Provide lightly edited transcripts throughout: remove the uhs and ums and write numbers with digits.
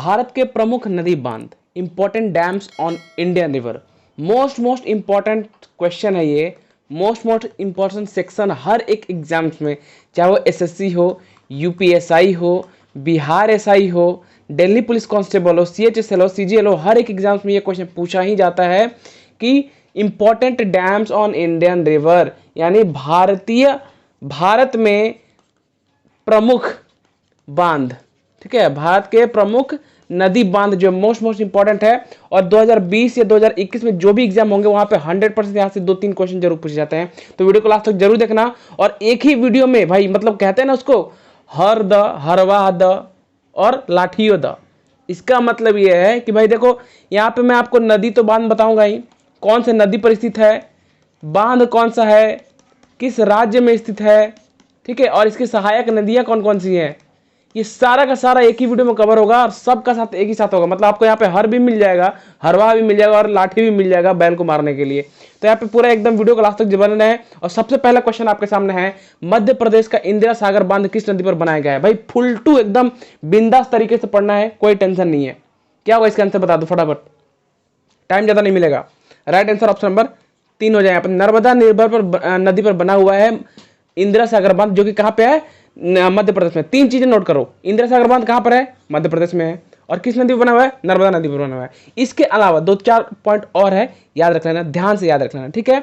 भारत के प्रमुख नदी बांध, important dams on Indian river. Most important question है ये, मोस्ट इंपॉर्टेंट सेक्शन हर एक एग्जाम्स में, चाहे वो एसएससी हो, यूपीएसआई हो, बिहार एसआई हो, दिल्ली पुलिस कांस्टेबल हो, सीएचएसएल हो, सीजीएल हो, हर एक एग्जाम्स में ये क्वेश्चन पूछा ही जाता है कि important dams on Indian river, यानी भारत में प्रमुख बांध, ठीक है, भारत के प्रमुख नदी बांध जो मोस्ट इंपॉर्टेंट है। और 2020 या 2021 में जो भी एग्जाम होंगे वहां पे 100% यहाँ से 2-3 क्वेश्चन जरूर पूछे जाते हैं, तो वीडियो को लास्ट तक जरूर देखना। और एक ही वीडियो में भाई, मतलब कहते हैं ना उसको, हर द हरवा द और लाठियो द, इसका मतलब ये है कि भाई देखो, यहाँ पे मैं आपको नदी तो बांध बताऊंगा ही, कौन से नदी पर स्थित है, बांध कौन सा है, किस राज्य में स्थित है, ठीक है, और इसकी सहायक नदियां कौन कौन सी हैं, ये सारा का सारा एक ही वीडियो में कवर होगा और सबका साथ एक ही साथ होगा। मतलब आपको यहाँ पे हर भी मिल जाएगा, हरवा भी मिल जाएगा और लाठी भी मिल जाएगा बैल को मारने के लिए। तो यहाँ पे पूरा एकदम वीडियो को लास्ट तक बनना है। और सबसे पहला क्वेश्चन आपके सामने है, मध्य प्रदेश का इंदिरा सागर बांध किस नदी पर बनाया गया है। भाई फुल टू एकदम बिंदास तरीके से पढ़ना है, कोई टेंशन नहीं है। क्या होगा इसका आंसर बता दो फटाफट, टाइम ज्यादा नहीं मिलेगा। राइट आंसर ऑप्शन नंबर 3 हो जाएगा। नर्मदा नदी पर बना हुआ है इंदिरा सागर बांध, जो कि कहाँ पे है, मध्य प्रदेश में। 3 चीजें नोट करो, इंदिरा सागर बांध कहां पर है, मध्य प्रदेश में है, और किस नदी पर बना हुआ है, नर्मदा नदी पर बना हुआ है। इसके अलावा 2-4 पॉइंट और है, याद रख लेना, ध्यान से याद रख लेना, ठीक है।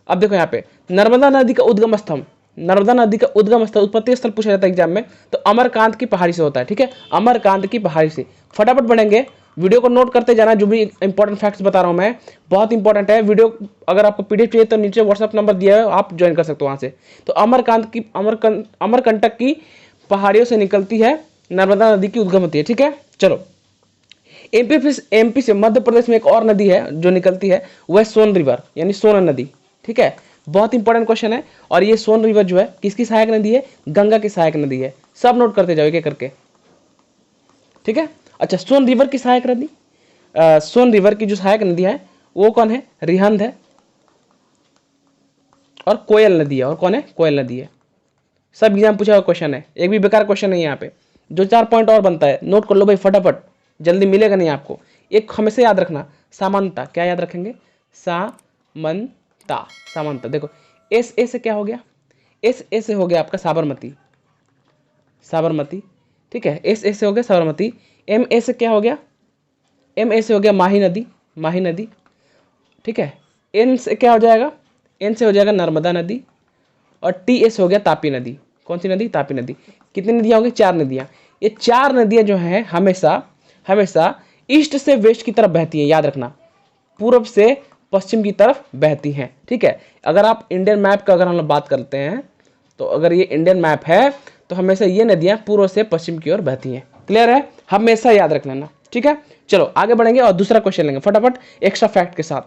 अब देखो यहाँ पे नर्मदा नदी का उद्गम स्थल, नर्मदा नदी का उद्गम स्थल, उत्पत्ति स्थल पूछा जाता है एग्जाम में, तो अमरकांत की पहाड़ी से होता है, ठीक है, अमरकांत की पहाड़ी से। फटाफट बढ़ेंगे, वीडियो को नोट करते जाना, जो भी इंपॉर्टेंट फैक्ट्स बता रहा हूं मैं, बहुत इंपॉर्टेंट है वीडियो। अगर आपको पीडीएफ चाहिए तो नीचे व्हाट्सएप नंबर दिया है, आप ज्वाइन कर सकते हो वहां से। तो अमरकंटक की पहाड़ियों से निकलती है नर्मदा नदी की उद्गम होती है, ठीक है। चलो, एमपी से मध्य प्रदेश में एक और नदी है जो निकलती है, वह सोन रिवर यानी सोन नदी, ठीक है। बहुत इंपॉर्टेंट क्वेश्चन है। और ये सोन रिवर जो है किसकी सहायक नदी है, गंगा की सहायक नदी है। सब नोट करते जाओ एक करके, ठीक है। अच्छा, सोन रिवर की सहायक नदी, सोन रिवर की जो सहायक नदी है वो कौन है, रिहंद है और कोयल नदी है। और कौन है, कोयल नदी है। सब एग्जाम पूछा हुआ क्वेश्चन है, एक भी बेकार क्वेश्चन नहीं है यहाँ पे। 2-4 पॉइंट और बनता है, नोट कर लो भाई फटाफट, जल्दी मिलेगा नहीं आपको। एक हमेशा याद रखना, सामानता, क्या याद रखेंगे, सामंता, सामंता। देखो एस ए से क्या हो गया, एस ए से हो गया आपका साबरमती, साबरमती, ठीक है, एस ए से हो गया साबरमती। एम ए से क्या हो गया, एम ए से हो गया माही नदी, माही नदी, ठीक है। एन से क्या हो जाएगा, एन से हो जाएगा नर्मदा नदी। और टी एस हो गया तापी नदी, कौन सी नदी, तापी नदी। कितनी नदियां होंगी, 4 नदियां। ये 4 नदियां जो हैं हमेशा हमेशा ईस्ट से वेस्ट की तरफ बहती हैं, याद रखना, पूर्व से पश्चिम की तरफ बहती हैं, ठीक है। अगर आप इंडियन मैप का अगर हम लोग बात करते हैं, तो अगर ये इंडियन मैप है तो हमेशा ये नदियां पूर्व से पश्चिम की ओर बहती हैं। क्लियर है, हमेशा याद रख लेना, ठीक है। चलो आगे बढ़ेंगे और दूसरा क्वेश्चन लेंगे फटाफट एक्स्ट्रा फैक्ट के साथ।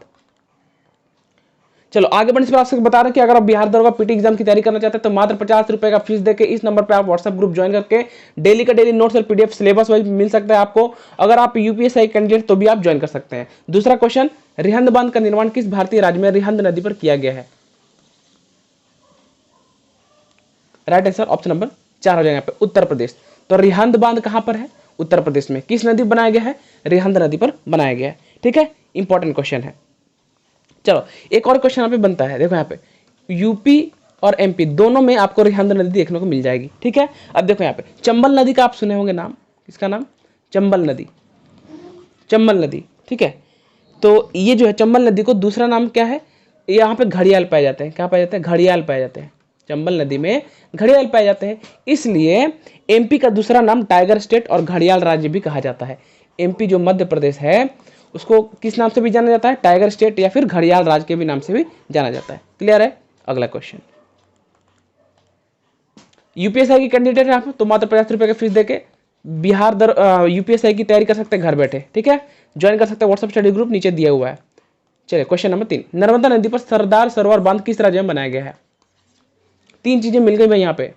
चलो आगे बढ़ने से पहले आपसे बता रहे हैं कि अगर आप बिहार दरोगा पीटी एग्जाम की तैयारी करना चाहते हैं तो मात्र 50 रुपए का फीस देके इस नंबर पे आप व्हाट्सएप ग्रुप ज्वाइन करके डेली का डेली नोट्स और पीडीएफ सिलेबस वाइज मिल सकता है आपको। अगर आप यूपीएससी कैंडिडेट तो भी आप ज्वाइन कर सकते हैं। दूसरा क्वेश्चन, रिहंद बांध का निर्माण किस भारतीय राज्य में रिहंद नदी पर किया गया है। राइट आंसर ऑप्शन नंबर 4 हो जाएगा यहाँ पे, उत्तर प्रदेश। तो रिहंद बांध कहां पर है, उत्तर प्रदेश में। किस नदी पर बनाया गया है, रिहंद नदी पर बनाया गया है, ठीक है। इंपॉर्टेंट क्वेश्चन है। चलो एक और क्वेश्चन यहाँ पे बनता है, देखो यहाँ पे यूपी और एमपी दोनों में आपको रिहंद नदी देखने को मिल जाएगी, ठीक है। अब देखो यहाँ पे चंबल नदी का आप सुने होंगे नाम, इसका नाम चंबल नदी, चंबल नदी, ठीक है। तो ये जो है चंबल नदी को दूसरा नाम क्या है, यहाँ पे घड़ियाल पाए जाते हैं। क्या पाए जाते हैं, घड़ियाल पाए जाते हैं। चंबल नदी में घड़ियाल पाए जाते हैं, इसलिए एमपी का दूसरा नाम टाइगर स्टेट और घड़ियाल राज्य भी कहा जाता है। एमपी जो मध्य प्रदेश है उसको किस नाम से भी जाना जाता है, टाइगर स्टेट या फिर घड़ियाल राज्य के भी नाम से भी जाना जाता है। क्लियर है। अगला क्वेश्चन, यूपीएसआई की कैंडिडेट है आप तो मात्र 50 रुपए का फीस देके बिहार यूपीएसआई की तैयारी कर सकते हैं घर बैठे, ठीक है। ज्वाइन कर सकते हैं व्हाट्सएप स्टडी ग्रुप, नीचे दिया हुआ है। चलिए क्वेश्चन नंबर 3, नर्मदा नदी पर सरदार सरोवर बांध किस राज्य में बनाया गया है। 3 चीजें मिल गई भाई यहाँ पे।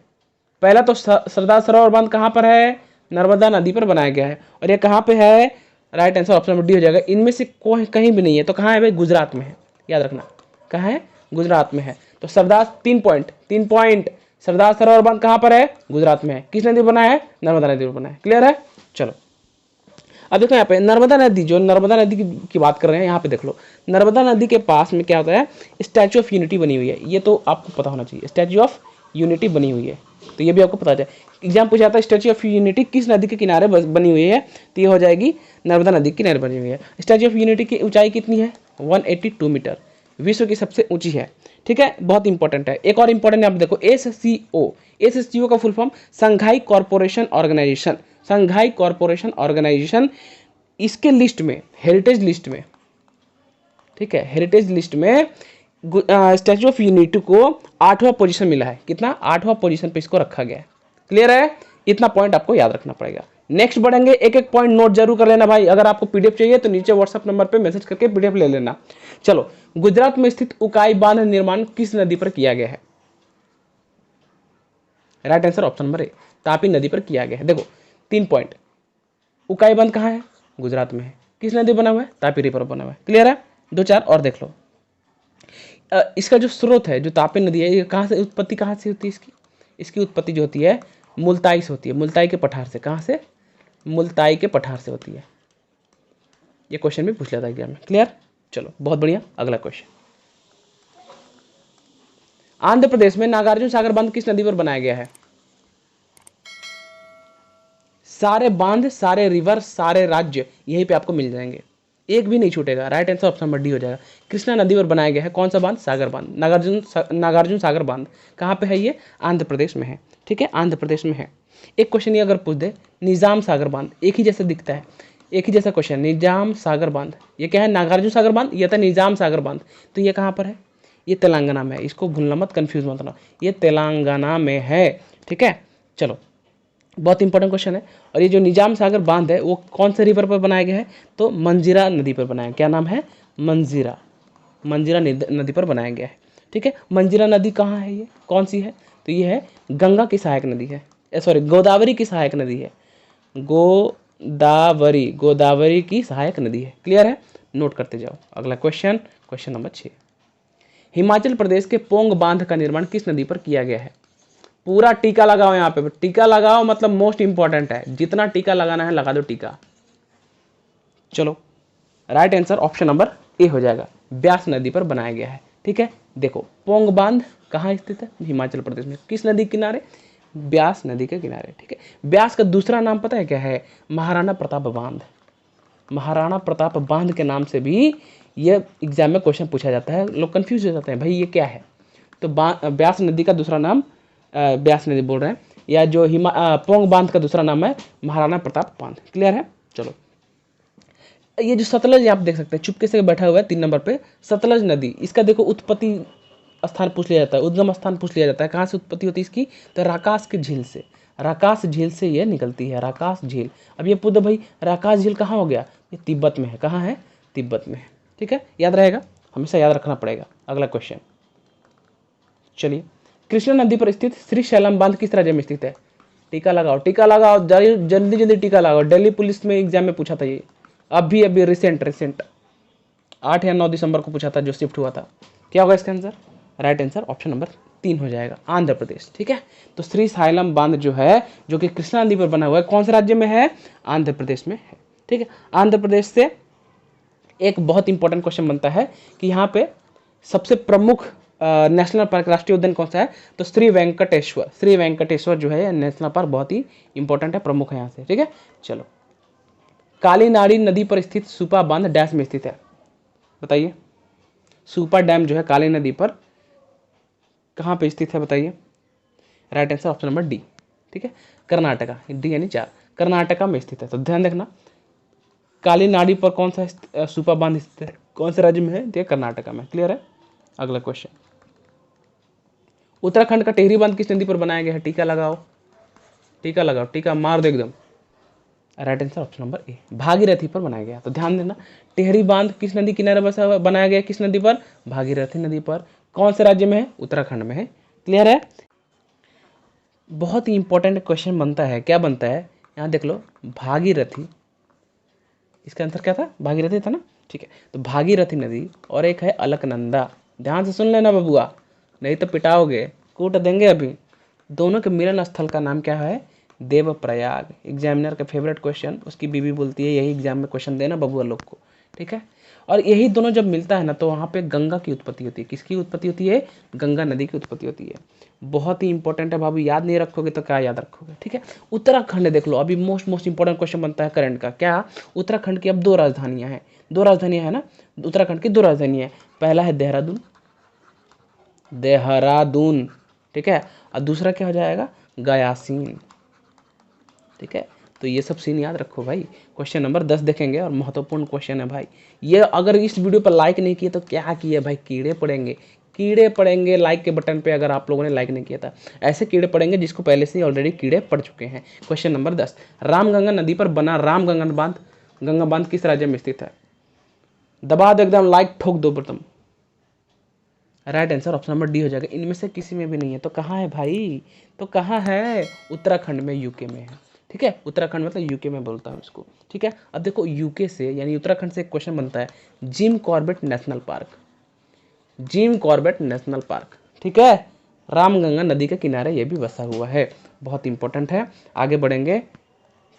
पहला तो सरदार सरोवर बांध कहां पर है, नर्मदा नदी पर बनाया गया है। और ये कहां पे है, right answer option number D हो जाएगा। इनमें से कोई कहीं भी नहीं है, तो कहां है भाई, गुजरात में है। याद रखना कहां है, गुजरात में है। तो सरदार 3 पॉइंट सरदार सरोवर बांध कहां पर है, गुजरात में है। किस नदी पर बना है, नर्मदा नदी पर बना है। क्लियर है। चलो अब देखो यहाँ पे नर्मदा नदी, जो नर्मदा नदी की बात कर रहे हैं, यहाँ पे देख लो नर्मदा नदी के पास में क्या होता है, स्टैचू ऑफ यूनिटी बनी हुई है। ये तो आपको पता होना चाहिए, स्टैचू ऑफ यूनिटी बनी हुई है, तो ये भी आपको पता है। एग्जाम पूछा था स्टैचू ऑफ यूनिटी किस नदी के किनारे बनी हुई है, तो ये हो जाएगी नर्मदा नदी के किनारे बनी हुई है। स्टैचू ऑफ यूनिटी की ऊंचाई कितनी है, 182 मीटर, विश्व की सबसे ऊंची है। ठीक है, बहुत इंपॉर्टेंट है। एक और इंपॉर्टेंट है, आप देखो एससीओ, एससीओ का full form Shanghai Corporation Organisation, Shanghai Corporation Organisation, इसके लिस्ट में, हेरिटेज लिस्ट में, ठीक है, हेरिटेज लिस्ट में स्टैचू ऑफ यूनिटी को 8वां पोजीशन मिला है। कितना, 8वां पोजीशन पे इसको रखा गया है। क्लियर है, इतना पॉइंट आपको याद रखना पड़ेगा। नेक्स्ट बढ़ेंगे, एक एक पॉइंट नोट जरूर कर लेना भाई। अगर आपको पीडीएफ चाहिए तो नीचे व्हाट्सएप नंबर पे मैसेज करके पीडीएफ ले लेना। चलो, गुजरात में स्थित उकाई बांध निर्माण किस नदी पर किया गया है? Right answer option number A, Tapi नदी पर किया गया है। देखो 3 पॉइंट, उकाई बांध कहाँ है, गुजरात में है। किस नदी बना हुआ है, तापी रिवर बना हुआ है। क्लियर है, 2-4 और देख लो। इसका जो स्रोत है, जो तापी नदी है, ये कहाँ से उत्पत्ति, कहाँ से होती है इसकी? इसकी उत्पत्ति जो होती है मुल्ताई से होती है, मुल्ताई के पठार से। कहाँ से? मुल्ताई के पठार से होती है। ये क्वेश्चन भी पूछ लिया था एग्जाम में। क्लियर, चलो बहुत बढ़िया। अगला क्वेश्चन, आंध्र प्रदेश में नागार्जुन सागर बांध किस नदी पर बनाया गया है? सारे बांध, सारे रिवर, सारे राज्य यहीं पे आपको मिल जाएंगे, एक भी नहीं छूटेगा। Right answer option number D हो जाएगा। कृष्णा नदी पर बनाया गया है कौन सा बांध? सागर बांध, नागार्जुन सागर बांध। कहाँ पे है ये? आंध्र प्रदेश में है। ठीक है, आंध्र प्रदेश में है। एक क्वेश्चन ये अगर पूछ दे, निजाम सागर बांध, एक ही जैसा दिखता है, एक ही जैसा क्वेश्चन, निजाम सागर बांध, ये क्या है? नागार्जुन सागर बांध, ये था निजाम सागर बांध। तो ये कहाँ पर है? ये तेलंगाना में है। इसको भूलना मत, कंफ्यूज मत होना, ये तेलंगाना में है। ठीक है, चलो बहुत इंपॉर्टेंट क्वेश्चन है। और ये जो निजाम सागर बांध है वो कौन से रिवर पर बनाया गया है? तो मंजीरा नदी पर बनाया। क्या नाम है? मंजीरा, मंजीरा नदी पर बनाया गया है। ठीक है, मंजीरा नदी कहाँ है, ये कौन सी है? तो ये है गंगा की सहायक नदी है, सॉरी गोदावरी की सहायक नदी है। गोदावरी, गोदावरी की सहायक नदी है। क्लियर है, नोट करते जाओ। अगला question, question number 6, Himachal Pradesh के पोंग बांध का निर्माण किस नदी पर किया गया है? पूरा टीका लगाओ, यहाँ पे टीका लगाओ, मतलब मोस्ट इंपॉर्टेंट है, जितना टीका लगाना है लगा दो टीका। चलो, right answer option number A हो जाएगा, ब्यास नदी पर बनाया गया है। ठीक है, देखो पोंग बांध कहाँ स्थित है? हिमाचल प्रदेश में। किस नदी के किनारे? ब्यास नदी के किनारे। ठीक है, ब्यास का दूसरा नाम पता है क्या है? महाराणा प्रताप बांध। महाराणा प्रताप बांध के नाम से भी ये एग्जाम में क्वेश्चन पूछा जाता है। लोग कंफ्यूज हो जाते हैं, भाई ये क्या है? तो ब्यास नदी का दूसरा नाम, ब्यास नदी बोल रहे हैं, या जो पोंग बांध का दूसरा नाम है महाराणा प्रताप बांध। क्लियर है, चलो ये जो सतलज आप देख सकते हैं, चुपके से बैठा हुआ है 3 नंबर पे, सतलज नदी, इसका देखो उत्पत्ति स्थान पूछ लिया जाता है, उद्गम स्थान पूछ लिया जाता है। कहाँ से उत्पत्ति होती है इसकी? तो राकास की झील से, राकास झील से ये निकलती है, राकास झील। अब ये पूछ भाई राकास झील कहाँ हो गया? ये तिब्बत में है। कहाँ है? तिब्बत में है। ठीक है, याद रहेगा, हमेशा याद रखना पड़ेगा। अगला क्वेश्चन, चलिए, कृष्णा नदी पर स्थित श्री शैलम बांध किस राज्य में स्थित है? टीका लगाओ, टीका लगाओ, जल्दी जल्दी टीका लगाओ। दिल्ली पुलिस में एग्जाम में पूछा था ये, अभी अभी रिसेंट 8 या 9 दिसंबर को पूछा था, जो शिफ्ट हुआ था। क्या होगा इसका answer? Right answer option number 3 हो जाएगा, आंध्र प्रदेश। ठीक है, तो श्री साइलम बांध जो है, जो कि कृष्णा नदी पर बना हुआ है, कौन से राज्य में है? आंध्र प्रदेश में है। ठीक है, आंध्र प्रदेश से एक बहुत इंपॉर्टेंट क्वेश्चन बनता है कि यहाँ पे सबसे प्रमुख नेशनल पार्क, राष्ट्रीय उद्यान कौन सा है? तो श्री वेंकटेश्वर, श्री वेंकटेश्वर जो है नेशनल पार्क बहुत ही इंपॉर्टेंट है, प्रमुख है यहाँ से। ठीक है, चलो, काली नाड़ी नदी पर स्थित सुपा बांध डैश में स्थित है? बताइए, सुपा डैम जो है काली नदी पर कहाँ पे स्थित है? बताइए। Right answer option number D. ठीक है, कर्नाटका, डी यानी 4, कर्नाटका में स्थित है। तो ध्यान देखना, काली नाड़ी पर कौन सा सुपा बांध स्थित है, कौन से राज्य में है? तो कर्नाटका में। क्लियर है, अगला क्वेश्चन, उत्तराखंड का टिहरी बांध किस नदी पर बनाया गया है? टीका लगाओ, टीका लगाओ, टीका मार दो एकदम। Right answer option number A, Bhagirathi पर बनाया गया। तो ध्यान देना, टिहरी बांध किस नदी किनारे बसा बनाया गया? किस नदी पर? भागीरथी नदी पर। कौन से राज्य में है? उत्तराखंड में है। क्लियर है, बहुत ही इंपॉर्टेंट क्वेश्चन बनता है। क्या बनता है? यहाँ देख लो, भागीरथी, इसका आंसर क्या था? भागीरथी था ना। ठीक है, तो भागीरथी नदी और एक है अलकनंदा। ध्यान से सुन लेना बबुआ, नहीं तो पिटाओगे, कूट देंगे अभी। दोनों के मिलन स्थल का नाम क्या है? देवप्रयाग। एग्जामिनर का फेवरेट क्वेश्चन, उसकी बीवी बोलती है यही एग्जाम में क्वेश्चन देना बबुआ लोग को, ठीक है। और यही दोनों जब मिलता है ना तो वहाँ पे गंगा की उत्पत्ति होती है। किसकी उत्पत्ति होती है? गंगा नदी की उत्पत्ति होती है। बहुत ही इंपॉर्टेंट है बाबू, याद नहीं रखोगे तो क्या याद रखोगे, ठीक है। उत्तराखंड देख लो, अभी मोस्ट इंपॉर्टेंट क्वेश्चन बनता है करंट का। क्या? उत्तराखंड की अब 2 राजधानियां हैं, 2 राजधानियां है ना, उत्तराखंड की 2 राजधानियां हैं। पहला है देहरादून, देहरादून, ठीक है, और दूसरा क्या हो जाएगा? गयासीन, ठीक है। तो ये सब सीन याद रखो भाई। क्वेश्चन नंबर 10 देखेंगे और महत्वपूर्ण क्वेश्चन है भाई। ये अगर इस वीडियो पर लाइक नहीं किए तो क्या किए भाई, कीड़े पड़ेंगे, कीड़े पड़ेंगे लाइक के बटन पे अगर आप लोगों ने लाइक नहीं किया था। ऐसे कीड़े पड़ेंगे जिसको पहले से ही ऑलरेडी कीड़े पड़ चुके हैं। क्वेश्चन नंबर 10, रामगंगा नदी पर बना रामगंगा बांध, गंगा बांध किस राज्य में स्थित है? दबा दो एकदम, लाइक ठोक दो प्रथम। Right answer option number D हो जाएगा। इनमें से किसी में भी नहीं है तो कहाँ है भाई? तो कहाँ है? उत्तराखंड में, यूके में है, ठीक है। उत्तराखंड मतलब यूके में बोलता हूँ इसको, ठीक है। अब देखो यूके से यानी उत्तराखंड से एक क्वेश्चन बनता है, Jim Corbett national park, Jim Corbett national park, ठीक है, रामगंगा नदी के किनारे ये भी बसा हुआ है। बहुत इंपॉर्टेंट है। आगे बढ़ेंगे,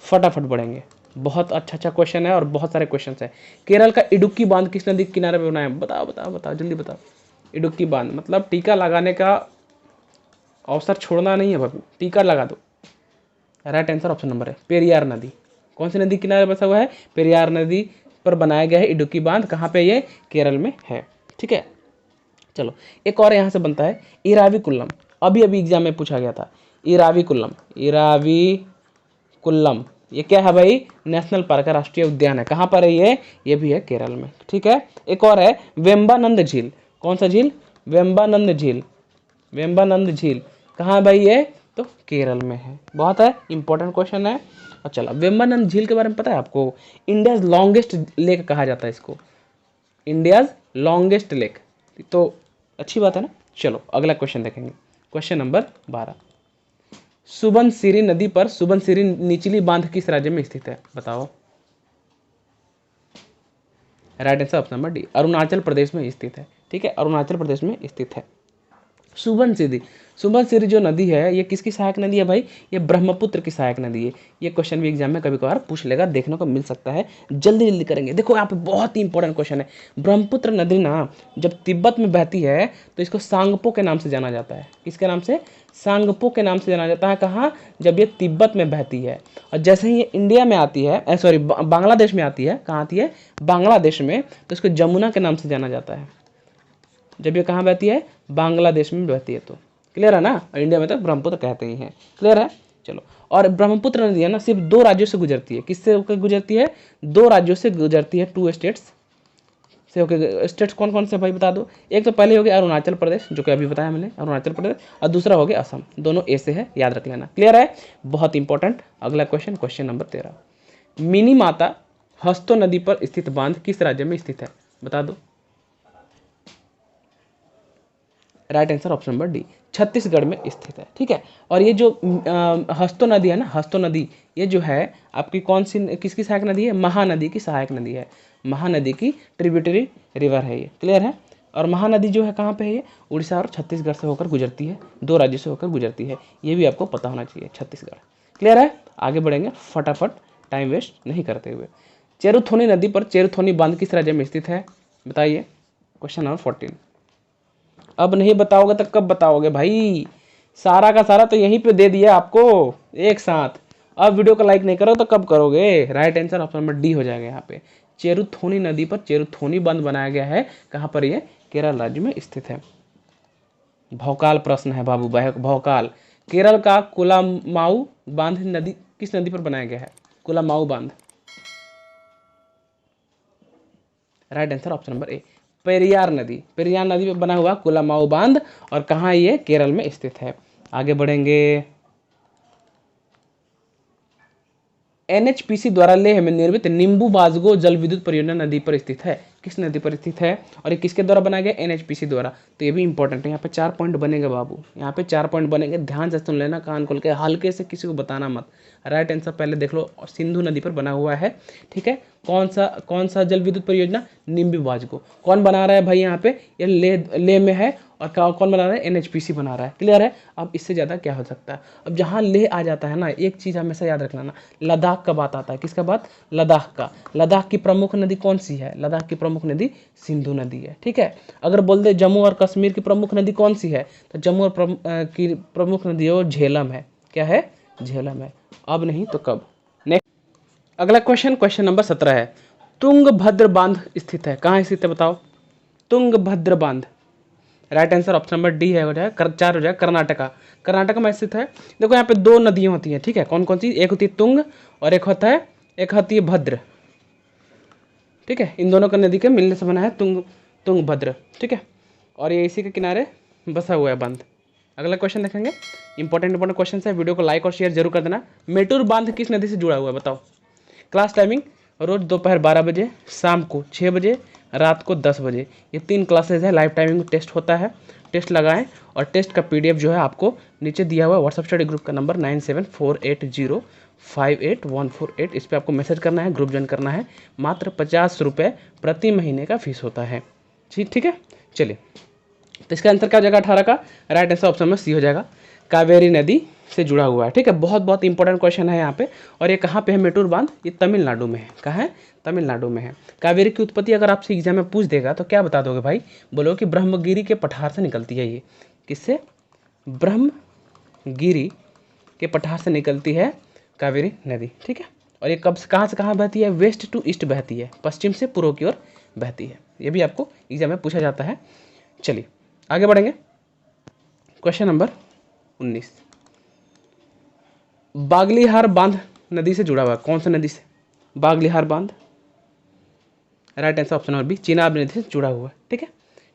फटाफट बढ़ेंगे। बहुत अच्छा क्वेश्चन है और बहुत सारे क्वेश्चन है। केरल का इडुक्की बांध किस नदी के किनारे पे बनाया? बताओ बताओ बताओ, जल्दी बताओ। इडुक्की बांध मतलब टीका लगाने का अवसर छोड़ना नहीं है बाबू, टीका लगा दो। राइट आंसर ऑप्शन नंबर है पेरियार नदी। कौन सी नदी किनारे बसा हुआ है? पेरियार नदी पर बनाया गया है इडुक्की बांध। कहाँ पे? ये केरल में है, ठीक है। चलो एक और यहाँ से बनता है, इराविकुलम। अभी अभी एग्जाम में पूछा गया था, इराविकुलम, इराविकुलम ये क्या है भाई? नेशनल पार्क है, राष्ट्रीय उद्यान है। कहाँ पर है ये भी है केरल में, ठीक है। एक और है वेम्बानंद झील। कौन सा झील? वेम्बानंद झील, वेम्बानंद झील कहाँ है भाई? ये तो केरल में है। बहुत है इंपॉर्टेंट क्वेश्चन है। और चलो वेम्बानंद झील के बारे में पता है आपको? इंडियाज लॉन्गेस्ट लेक कहा जाता है इसको, इंडियाज लॉन्गेस्ट लेक। तो अच्छी बात है ना। चलो अगला क्वेश्चन देखेंगे, क्वेश्चन नंबर 12, सुबनसिरी नदी पर सुबनसिरी निचली बांध किस राज्य में स्थित है? बताओ। Right answer option number D, Arunachal Pradesh में स्थित है, ठीक है, अरुणाचल प्रदेश में स्थित है। सुबनसिरी, सुबनसिरी जो नदी है ये किसकी सहायक नदी है भाई? ये ब्रह्मपुत्र की सहायक नदी है। ये क्वेश्चन भी एग्जाम में कभी कभार पूछ लेगा, देखने को मिल सकता है। जल्दी जल्दी करेंगे। देखो यहाँ पे बहुत ही इंपॉर्टेंट क्वेश्चन है। ब्रह्मपुत्र नदी ना जब तिब्बत में बहती है तो इसको सांगपो के नाम से जाना जाता है। किसके नाम से? सांगपो के नाम से जाना जाता है। कहाँ? जब ये तिब्बत में बहती है। और जैसे ही ये इंडिया में आती है, सॉरी बांग्लादेश में आती है, कहाँ आती है? बांग्लादेश में, तो इसको जमुना के नाम से जाना जाता है। जब ये कहाँ बहती है? बांग्लादेश में बहती है। तो क्लियर है ना। इंडिया में तो ब्रह्मपुत्र कहते ही हैं। क्लियर है। चलो, और ब्रह्मपुत्र नदी है ना सिर्फ 2 राज्यों से गुजरती है। किससे होकर गुजरती है? 2 राज्यों से गुजरती है, 2 स्टेट्स से होकर। स्टेट्स कौन कौन से भाई बता दो। एक तो पहले हो गया अरुणाचल प्रदेश, जो कि अभी बताया मैंने, अरुणाचल प्रदेश, और दूसरा हो गया असम। दोनों ए से है, याद रख लेना। क्लियर है। बहुत इंपॉर्टेंट। अगला क्वेश्चन, क्वेश्चन नंबर 13, मिनी माता हस्तो नदी पर स्थित बांध किस राज्य में स्थित है? बता दो। Right answer option number D, Chhattisgarh में स्थित है, ठीक है। और ये जो हस्तो नदी है ना, हस्तो नदी, ये जो है आपकी कौन सी, किसकी सहायक नदी है? महानदी की सहायक नदी है। महानदी की ट्रिब्यूटरी रिवर है ये। क्लियर है। और महानदी जो है कहाँ पे है? ये उड़ीसा और छत्तीसगढ़ से होकर गुजरती है, 2 राज्यों से होकर गुजरती है। ये भी आपको पता होना चाहिए, छत्तीसगढ़। क्लियर है। आगे बढ़ेंगे फटाफट, टाइम वेस्ट नहीं करते हुए। चेरुथोनी नदी पर चेरुथोनी बांध किस राज्य में स्थित है? बताइए। Question number 14। अब नहीं बताओगे तो कब बताओगे भाई? सारा का सारा तो यहीं पे दे दिया आपको एक साथ। अब वीडियो को लाइक नहीं करो तो कब करोगे? Right answer option number D हो जाएगा यहाँ पे। चेरुथोनी नदी पर चेरुथोनी बांध बनाया गया है। कहाँ पर? ये केरल राज्य में स्थित है। भौकाल प्रश्न है बाबू, भौकाल। केरल का कुलामाऊ बांध नदी किस नदी पर बनाया गया है? कुलामाऊ बांध। Right answer option number A, Periyar नदी। पेरियार नदी पे बना हुआ कुलामाऊ बांध। और कहाँ ये? केरल में स्थित है। आगे बढ़ेंगे। एनएचपीसी द्वारा लेह में निर्मित नींबू बाजगो जल विद्युत परियोजना नदी पर स्थित है। किस नदी पर स्थित है? और ये किसके द्वारा बनाया गया? एनएचपीसी द्वारा। तो ये भी इंपॉर्टेंट है। यहाँ पे 4 पॉइंट बनेंगे बाबू, यहाँ पे 4 पॉइंट बनेंगे। ध्यान से सुन लेना, कान खोल के, हल्के से किसी को बताना मत। राइट आंसर पहले देख लो, सिंधु नदी पर बना हुआ है, ठीक है। कौन सा जल विद्युत परियोजना? नींबू बाजगो। कौन बना रहा है भाई यहाँ पे? ये लेह में है और कौन बना रहा है, एनएचपीसी बना रहा है। क्लियर है। अब इससे ज़्यादा क्या हो सकता है। अब जहाँ लेह आ जाता है ना, एक चीज़ हमेशा याद रखना ना, लद्दाख का बात आता है। किसका बात, लद्दाख का। लद्दाख की प्रमुख नदी कौन सी है, लद्दाख की प्रमुख नदी सिंधु नदी है। ठीक है। अगर बोल दे जम्मू और कश्मीर की प्रमुख नदी कौन सी है, तो जम्मू और की प्रमुख नदी है वो झेलम है। क्या है, झेलम है। अब नहीं तो कब। नेक्स्ट अगला क्वेश्चन, क्वेश्चन नंबर 17 है, तुंगभद्र बांध स्थित है। कहाँ स्थित है बताओ, तुंगभद्र बांध। Right answer option number D है, हो जाएगा 4 हो जाएगा, कर्नाटका। कर्नाटक में स्थित है। देखो यहाँ पे 2 नदियाँ होती हैं। ठीक है, कौन कौन सी, एक होती है तुंग और एक होती है भद्र। ठीक है, इन दोनों का नदी के मिलने से बना है तुंगभद्र। ठीक है, और ये इसी के किनारे बसा हुआ है बांध। अगला क्वेश्चन देखेंगे, इंपॉर्टेंट क्वेश्चन है। वीडियो को लाइक और शेयर जरूर कर देना। मेटूर बांध किस नदी से जुड़ा हुआ है बताओ। क्लास टाइमिंग रोज दोपहर 12 बजे, शाम को 6 बजे, रात को 10 बजे। ये 3 क्लासेज है। लाइव टाइमिंग टेस्ट होता है। टेस्ट लगाएं और टेस्ट का पीडीएफ जो है आपको नीचे दिया हुआ है। व्हाट्सएप स्टडी ग्रुप का नंबर 9748058148। इस पर आपको मैसेज करना है, ग्रुप ज्वाइन करना है। मात्र 50 रुपये प्रति महीने का फीस होता है। ठीक है, चलिए। तो इसका आंसर क्या हो जाएगा 18 का। राइट आंसर ऑप्शन में सी हो जाएगा, कावेरी नदी से जुड़ा हुआ है। ठीक है, बहुत बहुत इंपॉर्टेंट क्वेश्चन है यहाँ पे। और ये कहाँ पे है मेटूर बांध, ये तमिलनाडु में है। कहाँ है, तमिलनाडु में है। कावेरी की उत्पत्ति अगर आपसे एग्जाम में पूछ देगा तो क्या बता दोगे भाई, बोलो कि ब्रह्मगिरी के पठार से निकलती है। ये किससे, ब्रह्मगिरी के पठार से निकलती है कावेरी नदी। ठीक है, और ये कब कहाँ से कहाँ बहती है, वेस्ट टू ईस्ट बहती है, पश्चिम से पूर्व की ओर बहती है। ये भी आपको एग्जाम में पूछा जाता है। चलिए आगे बढ़ेंगे। क्वेश्चन नंबर 19, बागलीहार बांध नदी से जुड़ा हुआ है। कौन सा नदी से, बागलीहार बांध। Right answer option number B, Chenab नदी से जुड़ा हुआ है। ठीक है,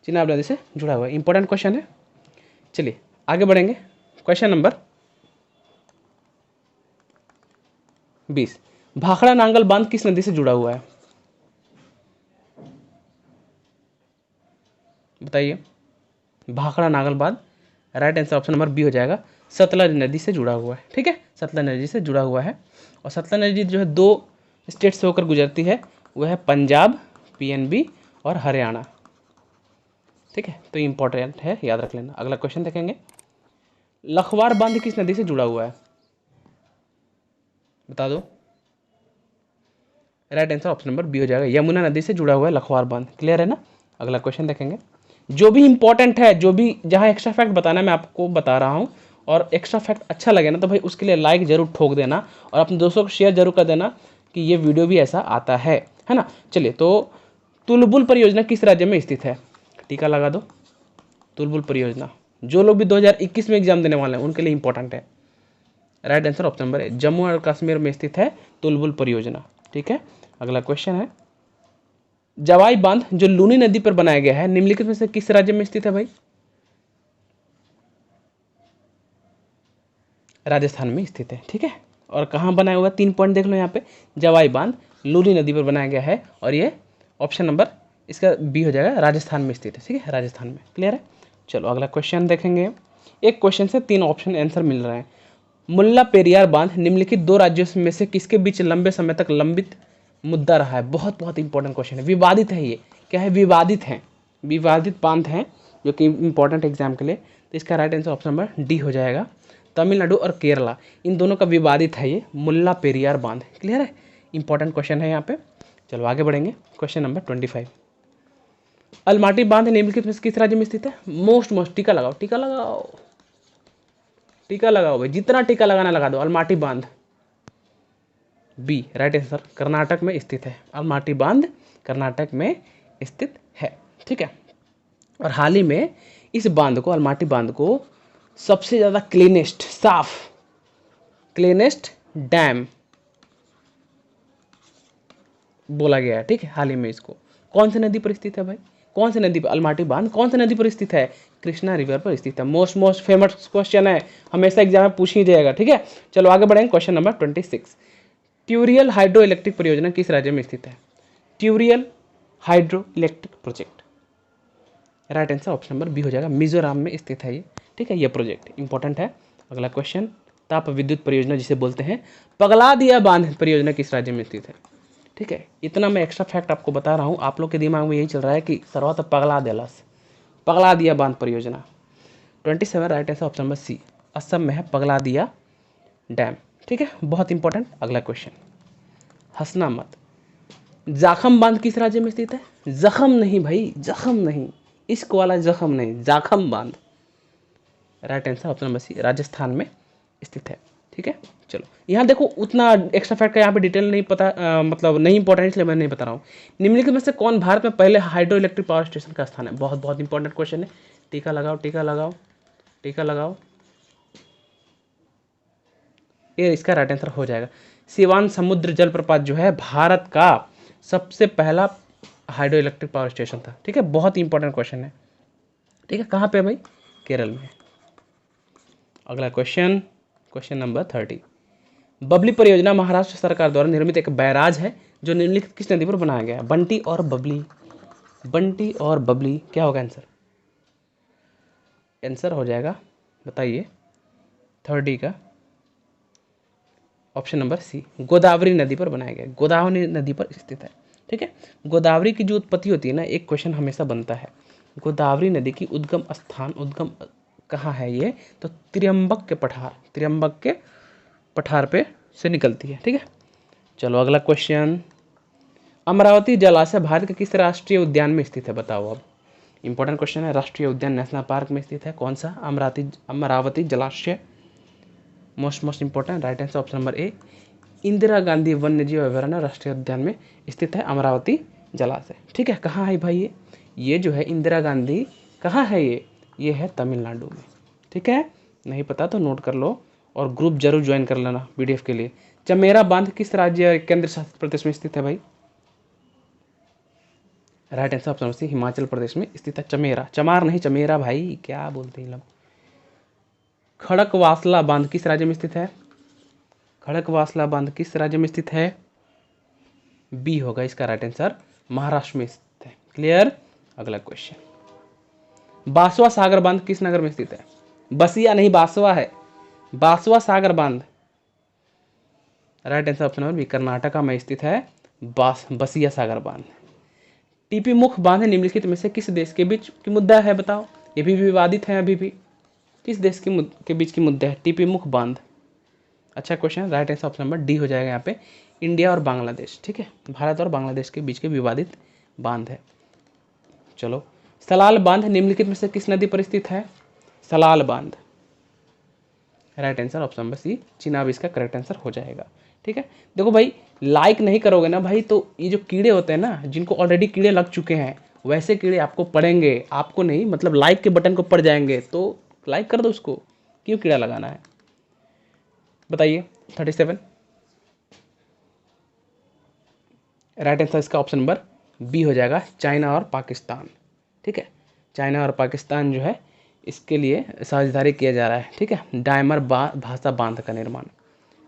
चिनाब नदी से जुड़ा हुआ है। इंपॉर्टेंट क्वेश्चन है। चलिए आगे बढ़ेंगे। क्वेश्चन नंबर 20, भाखड़ा नांगल बांध किस नदी से जुड़ा हुआ है बताइए। भाखड़ा नांगल बांध, right answer option number B हो जाएगा, सतलज नदी से जुड़ा हुआ है। ठीक है, सतलज नदी से जुड़ा हुआ है। और सतलज नदी जो है 2 स्टेट से होकर गुजरती है, वह है पंजाब पीएनबी और हरियाणा। ठीक है, तो इंपॉर्टेंट है, याद रख लेना। अगला क्वेश्चन देखेंगे, लखवार बांध किस नदी से जुड़ा हुआ है बता दो। Right answer option number B हो जाएगा, यमुना नदी से जुड़ा हुआ है लखवार बांध। क्लियर है ना। अगला क्वेश्चन देखेंगे, जो भी इंपॉर्टेंट है, जो भी जहाँ एक्स्ट्रा फैक्ट बताना मैं आपको बता रहा हूँ, और एक्स्ट्रा फैक्ट अच्छा लगे ना तो भाई उसके लिए लाइक जरूर ठोक देना और अपने दोस्तों को शेयर जरूर कर देना कि ये वीडियो भी ऐसा आता है ना। चलिए, तो तुलबुल परियोजना किस राज्य में स्थित है, टीका लगा दो। तुलबुल परियोजना, जो लोग भी 2021 में एग्जाम देने वाले हैं उनके लिए इंपॉर्टेंट है। राइट आंसर ऑप्शन नंबर है, जम्मू और कश्मीर में स्थित है तुलबुल परियोजना। ठीक है, अगला क्वेश्चन है, जवाई बांध जो लूनी नदी पर बनाया गया है, निम्नलिखित में से किस राज्य में स्थित है भाई। राजस्थान में स्थित है। ठीक है, और कहाँ बनाया हुआ, 3 पॉइंट देख लो यहाँ पे। जवाई बांध लूनी नदी पर बनाया गया है, और ये ऑप्शन नंबर इसका बी हो जाएगा, राजस्थान में स्थित है। ठीक है, राजस्थान में। क्लियर है। चलो अगला क्वेश्चन देखेंगे। एक क्वेश्चन से 3 ऑप्शन आंसर मिल रहे हैं। मुल्ला पेरियार बांध निम्नलिखित 2 राज्यों में से किसके बीच लंबे समय तक लंबित मुद्दा रहा है। बहुत बहुत इंपॉर्टेंट क्वेश्चन है, विवादित है। ये क्या है, विवादित है, विवादित बांध है जो कि इंपॉर्टेंट एग्जाम के लिए। तो इसका right answer option number D हो जाएगा, तमिलनाडु और केरला, इन दोनों का विवादित है ये मुल्ला पेरियार बांध। क्लियर है, इंपॉर्टेंट क्वेश्चन है यहाँ पे। चलो आगे बढ़ेंगे। क्वेश्चन नंबर 25, अलमाटी बांध निम्नलिखित में किस राज्य में स्थित है। मोस्ट टीका लगाओ, टीका लगाओ, टीका लगाओ भाई, जितना टीका लगाना लगा दो। अलमाटी बांध बी, राइट आंसर, कर्नाटक में स्थित है। अलमाटी बांध कर्नाटक में स्थित है। ठीक है, और हाल ही में इस बांध को, अलमाटी बांध को सबसे ज़्यादा क्लीनेस्ट, साफ क्लीनेस्ट डैम बोला गया है। ठीक है, हाल ही में इसको कौन सी नदी पर स्थित है भाई, कौन सी नदी पर, अलमाटी बांध कौन सी नदी पर स्थित है, कृष्णा रिवर पर स्थित है। मोस्ट फेमस क्वेश्चन है, हमेशा एग्जाम में पूछ ही जाएगा। ठीक है, चलो आगे बढ़ेंगे। Question number 26, Tuirial hydroelectric परियोजना किस राज्य में स्थित है। Tuirial hydroelectric project, right answer option number B हो जाएगा, मिजोरम में स्थित है ये। ठीक है, ये प्रोजेक्ट इंपॉर्टेंट है। अगला क्वेश्चन, ताप विद्युत परियोजना जिसे बोलते हैं, पगला दिया बांध परियोजना किस राज्य में स्थित है। ठीक है, इतना मैं एक्स्ट्रा फैक्ट आपको बता रहा हूँ। आप लोग के दिमाग में यही चल रहा है कि सर्वत पगला देलस, पगला दिया बांध परियोजना। 27 right answer option number C, Assam में है पगला दिया डैम। ठीक है, बहुत इंपॉर्टेंट। अगला क्वेश्चन, हंसना मत, जाखम बांध किस राज्य में स्थित है? जखम नहीं भाई, जखम नहीं, इश्क वाला जखम नहीं, जाखम बांध। Right answer option number C, Rajasthan में स्थित है। ठीक है, चलो यहाँ देखो, उतना एक्स्ट्रा फैक्ट का यहाँ पे डिटेल नहीं पता, मतलब नहीं इंपॉर्टेंट, इसलिए मैं नहीं बता रहा हूँ। निम्नलिखित में से कौन भारत में पहले हाइड्रो इलेक्ट्रिक पावर स्टेशन का स्थान है? बहुत बहुत इंपॉर्टेंट क्वेश्चन है। टीका लगाओ, टीका लगाओ, टीका लगाओ। ये इसका राइट आंसर हो जाएगा। सिवान समुद्र जलप्रपात जो है भारत का सबसे पहला हाइड्रो इलेक्ट्रिक पावर स्टेशन था। ठीक है, बहुत इंपॉर्टेंट क्वेश्चन है। ठीक है, कहाँ पे है भाई? केरल में। अगला क्वेश्चन, क्वेश्चन नंबर 30, बबली परियोजना महाराष्ट्र सरकार द्वारा निर्मित एक बैराज है जो निम्नलिखित किस नदी पर बनाया गया है? बंटी और बबली, बंटी और बबली, क्या होगा आंसर? आंसर हो जाएगा, बताइए, 30 का ऑप्शन नंबर सी, गोदावरी नदी पर बनाया गया, गोदावरी नदी पर स्थित है। ठीक है, गोदावरी की जो उत्पत्ति होती है ना, एक क्वेश्चन हमेशा बनता है, गोदावरी नदी की उद्गम स्थान, उद्गम कहाँ है ये? तो त्र्यंबक के पठार, त्र्यंबक के पठार पे से निकलती है। ठीक है, चलो अगला क्वेश्चन, अमरावती जलाशय भारत के किस राष्ट्रीय उद्यान में स्थित है? बताओ। अब इंपॉर्टेंट क्वेश्चन है, राष्ट्रीय उद्यान नेशनल पार्क में स्थित है। कौन सा? अमरावती जलाशय, most important. Right answer option number A, Indira Gandhi वन्यजीव अभयारण्य राष्ट्रीय उद्यान में स्थित है अमरावती जलाशय। ठीक है, कहाँ है भाई ये जो है इंदिरा गांधी, कहाँ है ये है तमिलनाडु में। ठीक है, नहीं पता तो नोट कर लो और ग्रुप जरूर ज्वाइन कर लेना पीडीएफ के लिए। चमेरा बांध किस राज्य केंद्र शासित प्रदेश में स्थित है भाई? Right answer option C, Himachal Pradesh में स्थित है चमेरा, चमार नहीं चमेरा भाई, क्या बोलते हैं लोग। खड़कवासला बांध किस राज्य में स्थित है? खड़कवासला बांध किस राज्य में स्थित है? बी होगा इसका राइट आंसर, महाराष्ट्र में स्थित है। क्लियर। अगला क्वेश्चन, बासवा सागर बांध किस नगर में स्थित है? बसिया नहीं, बासवा है, बासवा सागर बांध। Right answer option number B, Karnataka में स्थित है बसिया सागर बांध। टीपी मुख बांध निम्नलिखित में से किस देश के बीच की मुद्दा है? बताओ, ये भी विवादित है अभी भी। किस देश के बीच की मुद्दा है टीपी मुख बांध? अच्छा question, right answer option number D हो जाएगा यहाँ पे, इंडिया और बांग्लादेश। ठीक है, भारत और बांग्लादेश के बीच के विवादित बांध है। चलो, सलाल बांध निम्नलिखित में से किस नदी पर स्थित है? सलाल बांध। Right answer option number C, Chenab इसका करेक्ट आंसर हो जाएगा। ठीक है, देखो भाई, लाइक नहीं करोगे ना भाई तो ये जो कीड़े होते हैं ना, जिनको ऑलरेडी कीड़े लग चुके हैं, वैसे कीड़े आपको पड़ेंगे, आपको नहीं, मतलब लाइक के बटन को पड़ जाएंगे, तो लाइक कर दो उसको, क्यों कीड़ा लगाना है? बताइए। 37 राइट आंसर इसका ऑप्शन नंबर बी हो जाएगा, चाइना और पाकिस्तान। ठीक है, चाइना और पाकिस्तान जो है इसके लिए साझेदारी किया जा रहा है। ठीक है, डायमर भाषा बांध का निर्माण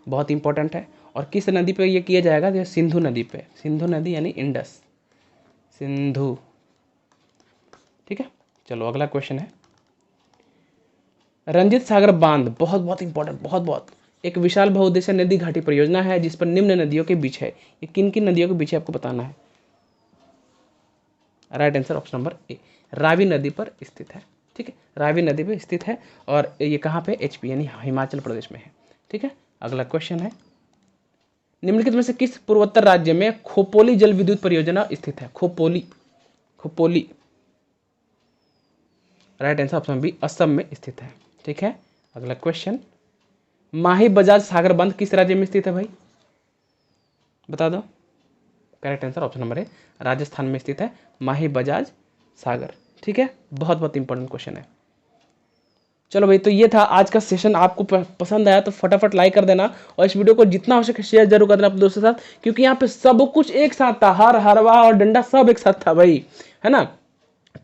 बहुत इंपॉर्टेंट है। और किस नदी पे ये किया जाएगा? तो सिंधु नदी पे, सिंधु नदी यानी इंडस, सिंधु। ठीक है, चलो अगला क्वेश्चन है, रंजित सागर बांध बहुत बहुत इंपॉर्टेंट, बहुत एक विशाल बहुउद्देशीय नदी घाटी परियोजना है जिस पर निम्न नदियों के बीच है। ये किन किन नदियों के बीच है आपको बताना है। Right answer option number A, Ravi नदी पर स्थित है। ठीक है, रावी नदी पर स्थित है और ये कहाँ पे? एचपी यानी हिमाचल प्रदेश में है। ठीक है, अगला क्वेश्चन है, निम्नलिखित में से किस पूर्वोत्तर राज्य में खोपोली जल विद्युत परियोजना स्थित है? Khopoli, Khopoli. Right answer option B, Assam में स्थित है। ठीक है, अगला क्वेश्चन, माही बजाज सागर बांध किस राज्य में स्थित है भाई? बता दो। Correct answer option number A, Rajasthan में स्थित है माही बजाज सागर। ठीक है, बहुत इंपॉर्टेंट क्वेश्चन है। चलो भाई, तो ये था आज का सेशन। आपको पसंद आया तो फटाफट लाइक कर देना और इस वीडियो को जितना हो सके शेयर जरूर कर देना अपने दोस्तों के साथ, क्योंकि यहाँ पे सब कुछ एक साथ था, हार हरवा और डंडा सब एक साथ था भाई, है ना।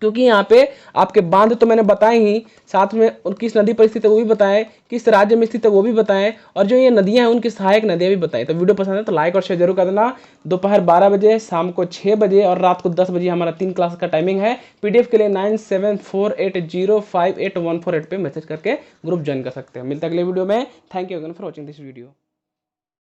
क्योंकि यहाँ पे आपके बांध तो मैंने बताए ही, साथ में किस नदी पर स्थित है वो भी बताएं, किस राज्य में स्थित है वो भी बताएं, और जो ये नदियां हैं उनकी सहायक नदियां भी बताएं। तो वीडियो पसंद है तो लाइक और शेयर जरूर कर देना। दोपहर 12 बजे, शाम को 6 बजे और रात को 10 बजे हमारा 3 क्लास का टाइमिंग है। पीडीएफ के लिए 9748058148 पे मैसेज करके ग्रुप ज्वाइन कर सकते हैं। मिलता है अगले वीडियो में। Thank you for watching this video.